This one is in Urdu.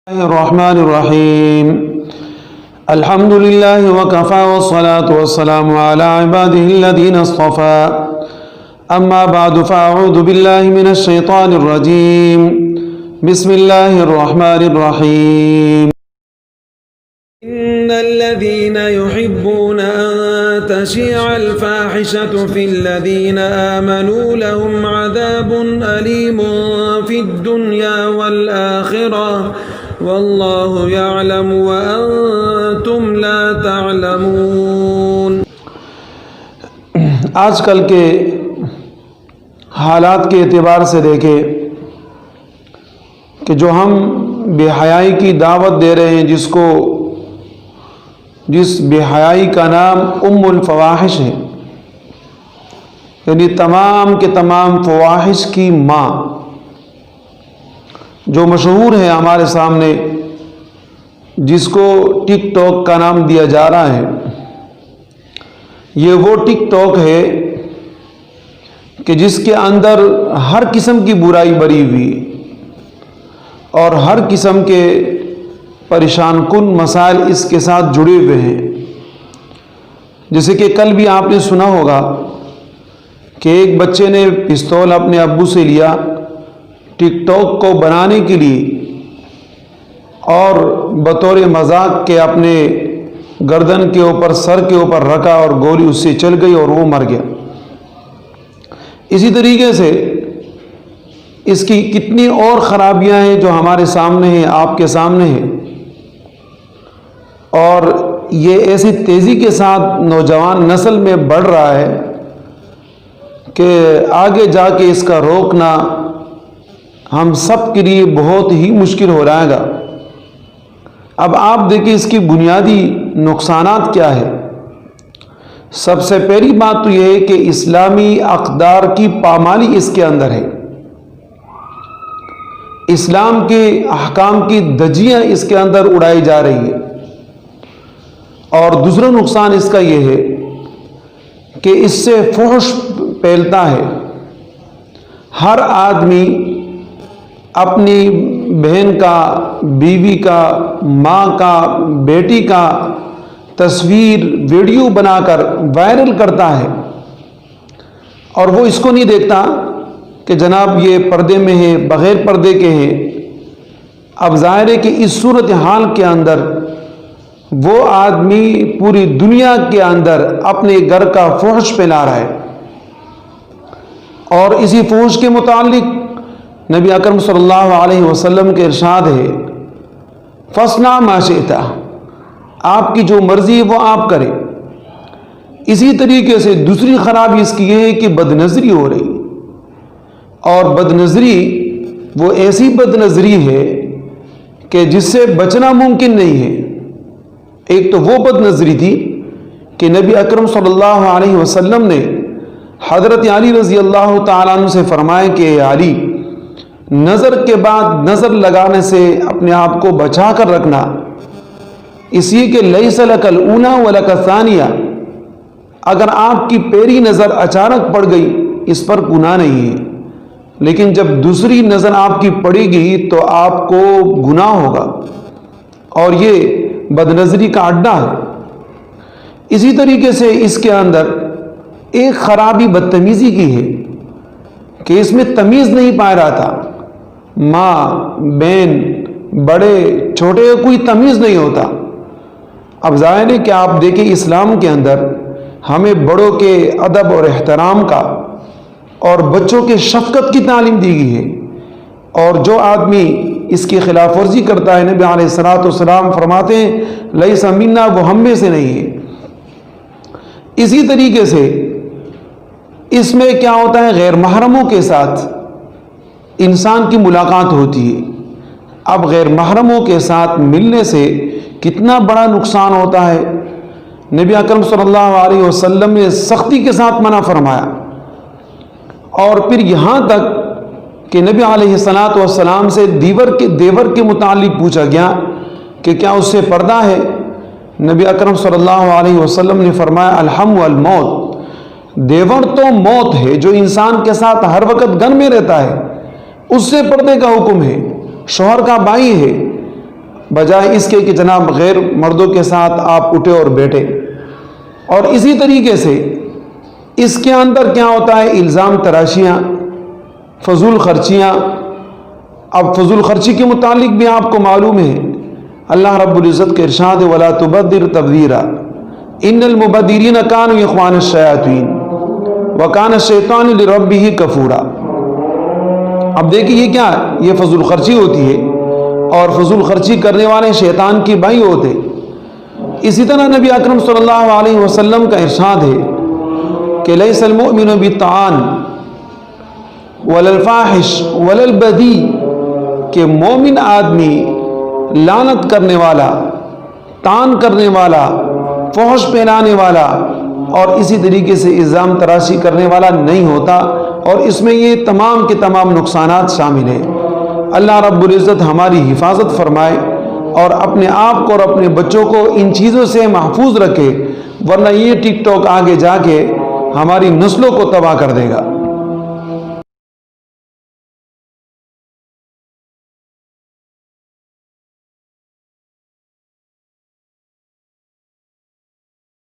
الرحمن الرحيم الحمد لله وكفى والصلاة والسلام على عباده الذين اصطفى أما بعد فأعوذ بالله من الشيطان الرجيم بسم الله الرحمن الرحيم إن الذين يحبون أن تشيع الفاحشة في الذين آمنوا لهم عذاب أليم في الدنيا والآخرة والله يعلم وأنتم لا تعلمون۔ آج کل کے حالات کے اعتبار سے دیکھیں کہ جو ہم بے حیائی کی دعوت دے رہے ہیں، جس بے حیائی کا نام الفواحش ہے، یعنی تمام کے تمام فواحش کی ماں، جو مشہور ہے ہمارے سامنے، جس کو ٹک ٹاک کا نام دیا جا رہا ہے۔ یہ وہ ٹک ٹاک ہے کہ جس کے اندر ہر قسم کی برائی بری ہوئی اور ہر قسم کے پریشان کن مسائل اس کے ساتھ جڑے ہوئے ہیں۔ جیسے کہ کل بھی آپ نے سنا ہوگا کہ ایک بچے نے پستول اپنے ابو سے لیا ٹک ٹاک کو بنانے کے لیے، اور بطور مذاق کے اپنے گردن کے اوپر، سر کے اوپر رکھا اور گولی اس سے چل گئی اور وہ مر گیا۔ اسی طریقے سے اس کی کتنی اور خرابیاں ہیں جو ہمارے سامنے ہیں، آپ کے سامنے ہیں، اور یہ ایسی تیزی کے ساتھ نوجوان نسل میں بڑھ رہا ہے کہ آگے جا کے اس کا روکنا ہم سب کے لیے بہت ہی مشکل ہو رہے گا۔ اب آپ دیکھیں اس کی بنیادی نقصانات کیا ہے۔ سب سے پہلی بات تو یہ ہے کہ اسلامی اقدار کی پامالی اس کے اندر ہے، اسلام کے احکام کی دھجیاں اس کے اندر اڑائی جا رہی ہے۔ اور دوسرا نقصان اس کا یہ ہے کہ اس سے فحش پھیلتا ہے۔ ہر آدمی اپنی بہن کا، بیوی کا، ماں کا، بیٹی کا تصویر ویڈیو بنا کر وائرل کرتا ہے، اور وہ اس کو نہیں دیکھتا کہ جناب یہ پردے میں ہے، بغیر پردے کے ہیں۔ اب ظاہر ہے کہ اس صورتحال کے اندر وہ آدمی پوری دنیا کے اندر اپنے گھر کا فحش پھیلا رہا ہے، اور اسی فحش کے متعلق نبی اکرم صلی اللہ علیہ وسلم کے ارشاد ہے، فَاصْنَعْ مَا شِئْتَ، آپ کی جو مرضی ہے وہ آپ کریں۔ اسی طریقے سے دوسری خرابی اس کی یہ ہے کہ بد نظری ہو رہی، اور بد نظری وہ ایسی بد نظری ہے کہ جس سے بچنا ممکن نہیں ہے۔ ایک تو وہ بد نظری تھی کہ نبی اکرم صلی اللہ علیہ وسلم نے حضرت علی رضی اللہ تعالیٰ عنہ سے فرمایا کہ اے علی، نظر کے بعد نظر لگانے سے اپنے آپ کو بچا کر رکھنا، اس لیے کہ لیس لک الاولی ولک الثانیہ، اگر آپ کی پہلی نظر اچانک پڑ گئی اس پر گناہ نہیں ہے، لیکن جب دوسری نظر آپ کی پڑے گی تو آپ کو گناہ ہوگا، اور یہ بد نظری کا اڈا ہے۔ اسی طریقے سے اس کے اندر ایک خرابی بدتمیزی کی ہے کہ اس میں تمیز نہیں پا رہا تھا، ماں، بہن، بڑے چھوٹے، کوئی تمیز نہیں ہوتا۔ اب ظاہر ہے کہ آپ دیکھیں اسلام کے اندر ہمیں بڑوں کے ادب اور احترام کا اور بچوں کے شفقت کی تعلیم دی گئی ہے، اور جو آدمی اس کی خلاف ورزی کرتا ہے، نبی علیہ الصلوۃ والسلام فرماتے ہیں لیس منا، وہ ہم میں سے نہیں ہے۔ اسی طریقے سے اس میں کیا ہوتا ہے، غیر محرموں کے ساتھ انسان کی ملاقات ہوتی ہے۔ اب غیر محرموں کے ساتھ ملنے سے کتنا بڑا نقصان ہوتا ہے، نبی اکرم صلی اللہ علیہ وسلم نے سختی کے ساتھ منع فرمایا، اور پھر یہاں تک کہ نبی علیہ الصلوۃ والسلام سے دیور کے متعلق پوچھا گیا کہ کیا اس سے پردہ ہے؟ نبی اکرم صلی اللہ علیہ وسلم نے فرمایا الحم والموت، دیور تو موت ہے جو انسان کے ساتھ ہر وقت گن میں رہتا ہے، اس سے پردے کا حکم ہے۔ شوہر کا بھائی ہے، بجائے اس کے کہ جناب غیر مردوں کے ساتھ آپ اٹھے اور بیٹھے۔ اور اسی طریقے سے اس کے اندر کیا ہوتا ہے، الزام تراشیاں، فضول خرچیاں۔ اب فضول خرچی کے متعلق بھی آپ کو معلوم ہے اللہ رب العزت کے ارشاد وَلَا تُبَذِّرْ تَبْذِيرًا إِنَّ الْمُبَذِّرِينَ كَانُوا إِخْوَانَ الشَّيَاطِينِ وَكَانَ الشَّيْطَانُ لِرَبِّهِ كَفُورًا۔ اب دیکھیے یہ کیا ہے، یہ فضول خرچی ہوتی ہے، اور فضول خرچی کرنے والے شیطان کے بھائی ہوتے۔ اسی طرح نبی اکرم صلی اللہ علیہ وسلم کا ارشاد ہے کہ لیس المؤمن بالطعان ولا الفاحش ولا البذیء، کہ مومن آدمی لعنت کرنے والا، طعن کرنے والا، فحش پھیلانے والا اور اسی طریقے سے الزام تراشی کرنے والا نہیں ہوتا، اور اس میں یہ تمام کے تمام نقصانات شامل ہیں۔ اللہ رب العزت ہماری حفاظت فرمائے اور اپنے آپ کو اور اپنے بچوں کو ان چیزوں سے محفوظ رکھے، ورنہ یہ ٹک ٹاک آگے جا کے ہماری نسلوں کو تباہ کر دے گا۔